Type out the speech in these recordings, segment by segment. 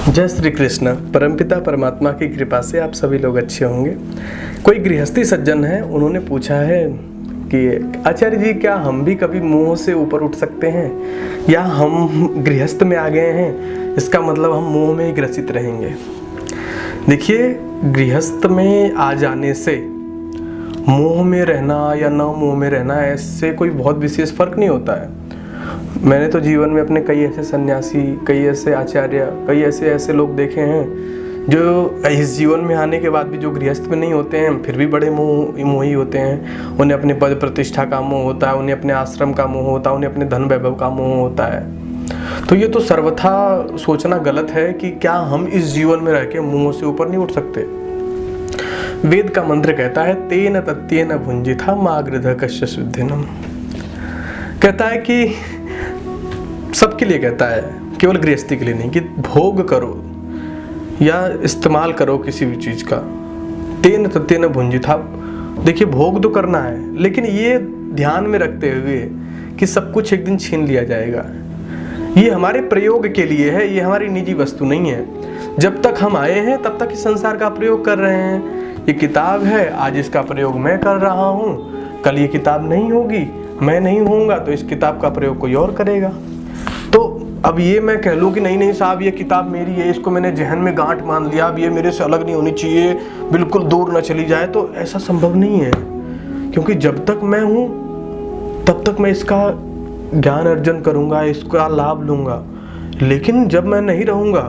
जय श्री कृष्ण। परमपिता परमात्मा की कृपा से आप सभी लोग अच्छे होंगे। कोई गृहस्थी सज्जन है, उन्होंने पूछा है कि आचार्य जी, क्या हम भी कभी मोह से ऊपर उठ सकते हैं, या हम गृहस्थ में आ गए हैं, इसका मतलब हम मोह में ही ग्रसित रहेंगे। देखिए, गृहस्थ में आ जाने से मोह में रहना या न मोह में रहना, ऐसे कोई बहुत विशेष फर्क नहीं होता है। मैंने तो जीवन में अपने कई ऐसे सन्यासी, कई ऐसे आचार्य, कई ऐसे लोग देखे हैं जो इस जीवन में आने के बाद भी जो गृहस्थ में नहीं होते हैं, फिर भी बड़े मोही होते हैं। उन्हें अपने पद प्रतिष्ठा का मोह होता है, उन्हें अपने आश्रम का मोह होता है, उन्हें अपने धन वैभव का मोह होता है। तो ये तो सर्वथा सोचना गलत है कि क्या हम इस जीवन में रह के मोह से ऊपर नहीं उठ सकते। वेद का मंत्र कहता है, तेन तत्येन भुंजिथा मागृध कश्य शुद्धिनम। कहता है कि सबके लिए कहता है, केवल गृहस्थी के लिए नहीं, कि भोग करो या इस्तेमाल करो किसी भी चीज का। तेन तत्येन भुंजिथा, देखिए भोग तो करना है, लेकिन ये ध्यान में रखते हुए कि सब कुछ एक दिन छीन लिया जाएगा। ये हमारे प्रयोग के लिए है, ये हमारी निजी वस्तु नहीं है। जब तक हम आए हैं तब तक इस संसार का प्रयोग कर रहे हैं। ये किताब है, आज इसका प्रयोग मैं कर रहा हूँ, कल ये किताब नहीं होगी, मैं नहीं होऊंगा तो इस किताब का प्रयोग कोई और करेगा। तो अब ये मैं कह लूँ कि नहीं साहब, ये किताब मेरी है, इसको मैंने जहन में गांठ मान लिया, अब ये मेरे से अलग नहीं होनी चाहिए, बिल्कुल दूर न चली जाए, तो ऐसा संभव नहीं है। क्योंकि जब तक मैं हूँ तब तक मैं इसका ज्ञान अर्जन करूँगा, इसका लाभ लूँगा। लेकिन जब मैं नहीं रहूँगा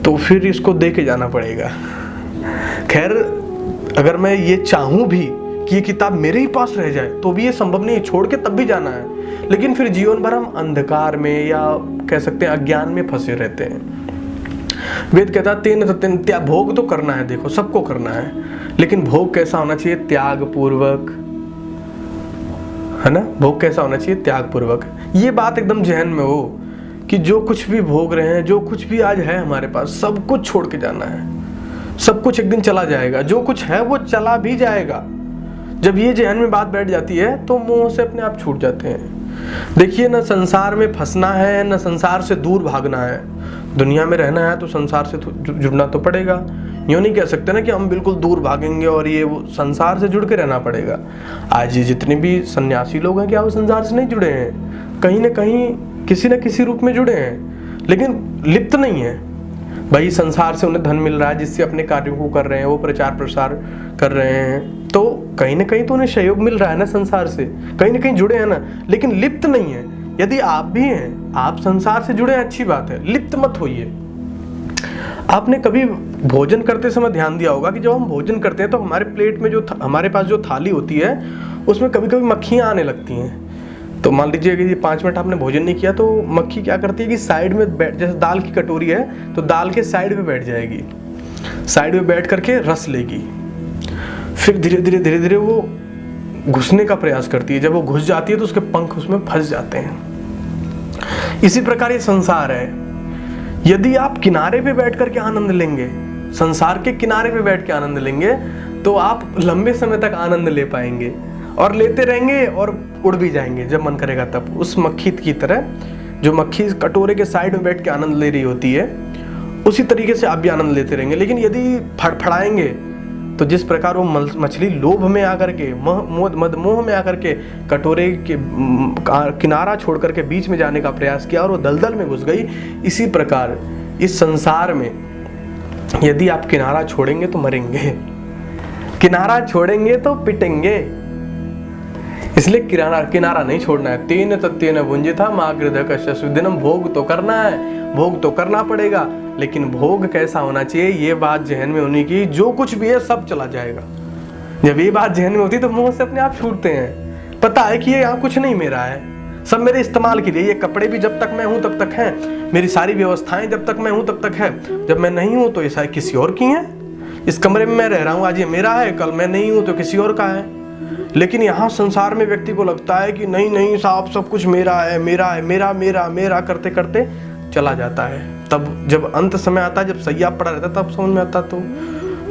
तो फिर इसको दे के जाना पड़ेगा। खैर, अगर मैं ये चाहूँ भी कि ये किताब मेरे ही पास रह जाए तो भी ये संभव नहीं है, छोड़ के तब भी जाना है। लेकिन फिर जीवन भर हम अंधकार में या कह सकते हैं अज्ञान में फंसे रहते हैं। वेद कहता है, तेन तत्येन, भोग तो करना है, देखो सबको करना है, लेकिन भोग कैसा होना चाहिए? त्याग पूर्वक, है ना। भोग कैसा होना चाहिए? त्याग पूर्वक। ये बात एकदम जहन में हो कि जो कुछ भी भोग रहे हैं, जो कुछ भी आज है हमारे पास, सब कुछ छोड़ के जाना है। सब कुछ एक दिन चला जाएगा, जो कुछ है वो चला भी जाएगा। जब ये जहन में बात बैठ जाती है तो मोह से अपने आप छूट जाते हैं। देखिए, न संसार में फंसना है, न संसार से दूर भागना है। दुनिया में रहना है तो संसार से जुड़ना तो पड़ेगा। यूँ नहीं कह सकते ना कि हम बिल्कुल दूर भागेंगे और ये वो, संसार से जुड़ के रहना पड़ेगा। आज ये जितने भी सन्यासी लोग हैं, क्या वो संसार से नहीं जुड़े हैं? कहीं ना कहीं किसी न किसी रूप में जुड़े हैं, लेकिन लिप्त नहीं है। भाई, संसार से उन्हें धन मिल रहा है, जिससे अपने कार्यों को कर रहे हैं, वो प्रचार प्रसार कर रहे हैं, तो कहीं ना कहीं तो उन्हें सहयोग मिल रहा है ना संसार से, कहीं ना कहीं जुड़े हैं ना, लेकिन लिप्त नहीं है। यदि आप भी हैं, आप संसार से जुड़े हैं, अच्छी बात है, लिप्त मत होइए। आपने कभी भोजन करते समय ध्यान दिया होगा कि जब हम भोजन करते हैं तो हमारे प्लेट में हमारे पास जो थाली होती है उसमें कभी कभी मक्खियाँ आने लगती हैं। तो मान लीजिए कि 5 मिनट आपने भोजन नहीं किया तो मक्खी क्या करती है कि साइड में बैठ, जैसे दाल की कटोरी है तो दाल के साइड में बैठ जाएगी, साइड में बैठ करके रस लेगी, फिर धीरे धीरे वो घुसने का प्रयास करती है। जब वो घुस जाती है तो उसके पंख उसमें फंस जाते हैं। इसी प्रकार ये संसार है। यदि आप किनारे पे बैठ करके आनंद लेंगे, संसार के किनारे पे बैठ के आनंद लेंगे, तो आप लंबे समय तक आनंद ले पाएंगे और लेते रहेंगे और उड़ भी जाएंगे जब मन करेगा तब। उस मक्खी की तरह, जो मक्खी कटोरे के साइड में बैठ के आनंद ले रही होती है, उसी तरीके से आप भी आनंद लेते रहेंगे। लेकिन यदि फड़फड़ाएंगे तो जिस प्रकार वो मछली लोभ में आकर के, मोह में आकर के कटोरे के किनारा छोड़ करके बीच में जाने का प्रयास किया और वो दलदल में घुस गई, इसी प्रकार इस संसार में यदि आप किनारा छोड़ेंगे तो मरेंगे, किनारा छोड़ेंगे तो पिटेंगे। इसलिए किनारा नहीं छोड़ना है। तेन तत्येन भुंजिथा मागृध कश्य शुद्धिनम। भोग तो करना है, भोग तो करना पड़ेगा, लेकिन भोग कैसा होना चाहिए, ये बात जहन में होनी की जो कुछ भी है सब चला जाएगा। जब ये बात जहन में होती तो मोह से अपने आप छूटते हैं। पता है कि ये यहाँ कुछ नहीं मेरा है, सब मेरे इस्तेमाल के लिए। ये कपड़े भी जब तक मैं हूँ तब तक हैं, मेरी सारी व्यवस्थाएं जब तक मैं हूँ तब तक है। जब मैं नहीं हूँ तो ये शायद किसी और की है। इस कमरे में मैं रह रहा हूँ, आज ये मेरा है, कल मैं नहीं हूँ तो किसी और का है। लेकिन यहाँ संसार में व्यक्ति को लगता है कि नहीं साहब, सब कुछ मेरा है, मेरा करते करते चला जाता है। तब जब अंत समय आता है, जब सैया पड़ा रहता, तब समझ में आता तो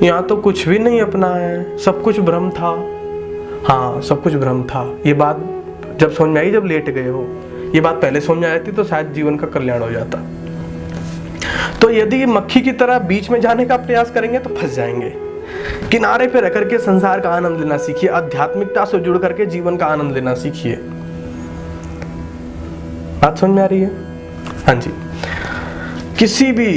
यहाँ तो कुछ भी नहीं अपना है, सब कुछ भ्रम था। हाँ, सब कुछ भ्रम था। ये बात जब समझ में आई, जब लेट गए हो, ये बात पहले समझ में आई थी तो शायद जीवन का कल्याण हो जाता। तो यदि मक्खी की तरह बीच में जाने का प्रयास करेंगे तो फंस जाएंगे। किनारे पे रह करके संसार का आनंद लेना सीखिए, आध्यात्मिकता से जुड़ करके जीवन का आनंद लेना सीखिए। बात समझ में आ रही है? हाँ जी। किसी भी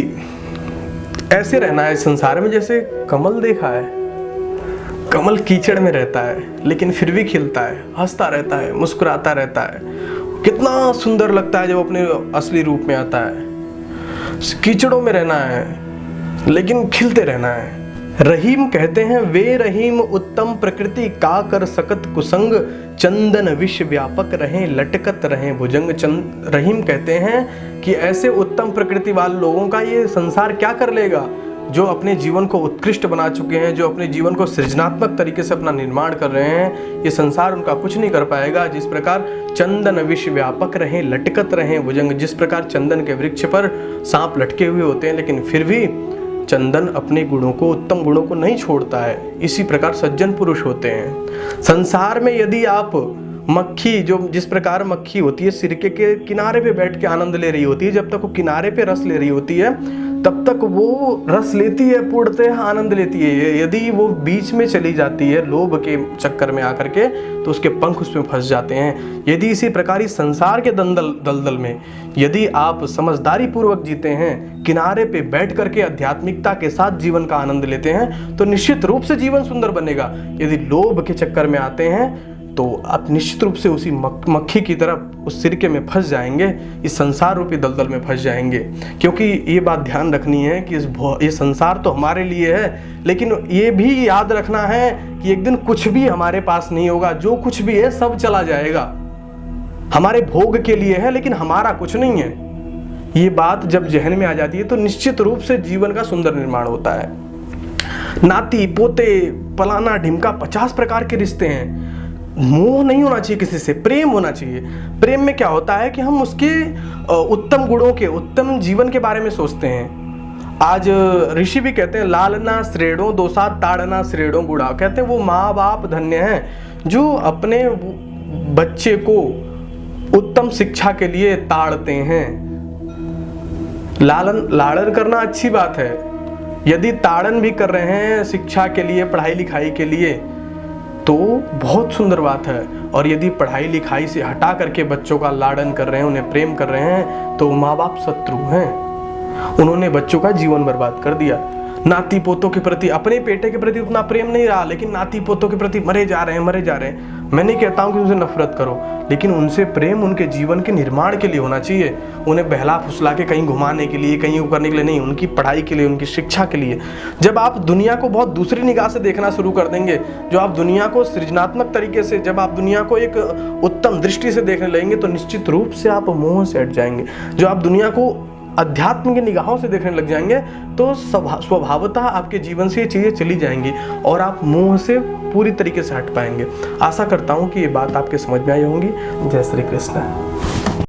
ऐसे रहना है संसार में जैसे कमल देखा है, कमल कीचड़ में रहता है लेकिन फिर भी खिलता है, हंसता रहता है, मुस्कुराता रहता है। कितना सुंदर लगता है जब अपने असली रूप में आता है। कीचड़ों में रहना है लेकिन खिलते रहना है। रहीम कहते हैं, वे रहीम उत्तम प्रकृति का कर सकत कुसंग, चंदन विश्व व्यापक रहें लटकत रहें भुजंग। रहीम कहते हैं कि ऐसे उत्तम प्रकृति वाले लोगों का ये संसार क्या कर लेगा, जो अपने जीवन को उत्कृष्ट बना चुके हैं, जो अपने जीवन को सृजनात्मक तरीके से अपना निर्माण कर रहे हैं। ये संसार उनका कुछ नहीं कर पाएगा। जिस प्रकार चंदन विश्व व्यापक रहें लटकत रहें भुजंग, जिस प्रकार चंदन के वृक्ष पर सांप लटके हुए होते हैं लेकिन फिर भी चंदन अपने गुणों को, उत्तम गुणों को नहीं छोड़ता है, इसी प्रकार सज्जन पुरुष होते हैं। संसार में यदि आप मक्खी, जो जिस प्रकार मक्खी होती है सिरके के किनारे पे बैठ के आनंद ले रही होती है, जब तक वो किनारे पे रस ले रही होती है तब तक वो रस लेती है, पूर्णतः आनंद लेती है। यदि वो बीच में चली जाती है लोभ के चक्कर में आकर के, तो उसके पंख उसमें फंस जाते हैं। यदि इसी प्रकार इस संसार के दलदल में यदि आप समझदारी पूर्वक जीते हैं, किनारे पे बैठ करके आध्यात्मिकता के साथ जीवन का आनंद लेते हैं, तो निश्चित रूप से जीवन सुंदर बनेगा। यदि लोभ के चक्कर में आते हैं तो आप निश्चित रूप से उसी मक्खी की तरह उस सिरके में फंस जाएंगे, इस संसार रूपी दलदल में फंस जाएंगे। क्योंकि ये बात ध्यान रखनी है कि ये संसार तो हमारे लिए है, लेकिन ये भी याद रखना है कि एक दिन कुछ भी हमारे पास नहीं होगा। जो कुछ भी है सब चला जाएगा। हमारे भोग के लिए है लेकिन हमारा कुछ नहीं है। ये बात जब जहन में आ जाती है तो निश्चित रूप से जीवन का सुंदर निर्माण होता है। नाती पोते पलाना ढिमका 50 प्रकार के रिश्ते हैं। मोह नहीं होना चाहिए किसी से, प्रेम होना चाहिए। प्रेम में क्या होता है कि हम उसके उत्तम गुणों के, उत्तम जीवन के बारे में सोचते हैं। आज ऋषि भी कहते हैं, लालना श्रेणो दोसा ताड़ना श्रेणो गुड़ा। कहते हैं वो माँ बाप धन्य हैं जो अपने बच्चे को उत्तम शिक्षा के लिए ताड़ते हैं। लालन करना अच्छी बात है। यदि ताड़न भी कर रहे हैं शिक्षा के लिए, पढ़ाई लिखाई के लिए, तो बहुत सुंदर बात है। और यदि पढ़ाई लिखाई से हटा करके बच्चों का लाड़न कर रहे हैं, उन्हें प्रेम कर रहे हैं, तो माँ बाप शत्रु हैं। उन्होंने बच्चों का जीवन बर्बाद कर दिया। नाती पोतों के प्रति, अपने बेटे के प्रति उतना प्रेम नहीं रहा, लेकिन नाती पोतों के प्रति मरे जा रहे हैं। मैं नहीं कहता हूँ कि उनसे नफरत करो, लेकिन उनसे प्रेम उनके जीवन के निर्माण के लिए होना चाहिए। उन्हें बहला फुसला के कहीं घुमाने के लिए, कहीं करने के लिए नहीं, उनकी पढ़ाई के लिए, उनकी शिक्षा के लिए। जब आप दुनिया को बहुत दूसरी निगाह से देखना शुरू कर देंगे, जो आप दुनिया को सृजनात्मक तरीके से, जब आप दुनिया को एक उत्तम दृष्टि से देखने लगेंगे, तो निश्चित रूप से आप मोह से हट जाएंगे। जो आप दुनिया को अध्यात्म की निगाहों से देखने लग जाएंगे, तो स्वभावतः आपके जीवन से ये चीज़ें चली जाएंगी और आप मोह से पूरी तरीके से हट पाएंगे। आशा करता हूँ कि ये बात आपके समझ में आई होंगी। जय श्री कृष्ण।